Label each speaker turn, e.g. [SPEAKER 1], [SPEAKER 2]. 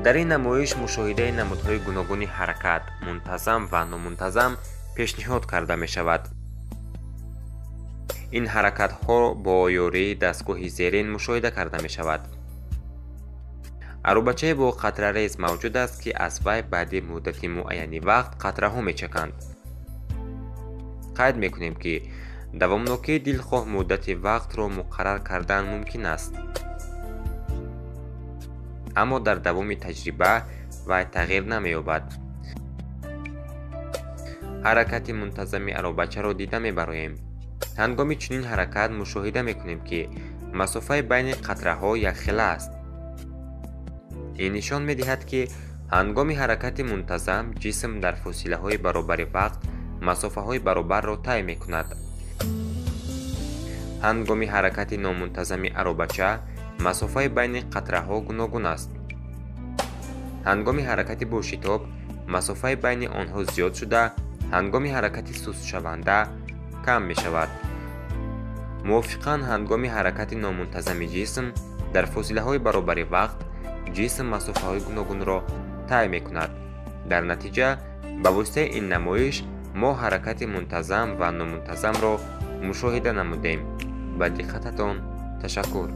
[SPEAKER 1] дар ин намоиш мушоҳидаи намудҳои гуногуни ҳаракат, мунтазам ва номунтазам пешниҳод карда мешавад. ин ҳаракатҳо бо ёрии дастгоҳи зерин мушоҳида карда мешавад. арӯбачаи бо қатрарез мавҷуд аст, ки аз вай баъди муддати муайяни вақт қатраҳо мечаканд. қайд мекунем, ки давомнокии дилхоҳ муддати вақтро муқаррар кардан мумкин аст, аммо дар давоми таҷриба вай тағйир намеёбад. ҳаракати мунтазами арӯбачаро дида мебароем. ҳангоми чунин ҳаракат мушоҳида мекунем, ки масофаи байни қатраҳо якхела аст. ин нишон медиҳад, ки ҳангоми ҳаракати мунтазам ҷисм дар фосилаҳои баробари вақт масофаҳои баробарро тай мекунад. ҳангоми ҳаракати номунтазами арӯбача масофаи байни қатраҳо гуногун аст. ҳангоми ҳаракати бо шитоб масофаи байни онҳо зиёд шуда, ҳангоми ҳаракати сустшаванда кам мешавад. мувофиқан ҳангоми ҳаракати номунтазами ҷисм дар фосилаҳои баробари вақт ҷисм масофаҳои гуногунро тай мекунад. дар натиҷа ба воситаи ин намоиш мо ҳаракати мунтазам ва номунтазамро мушоҳида намудем. ба диққататон ташаккур.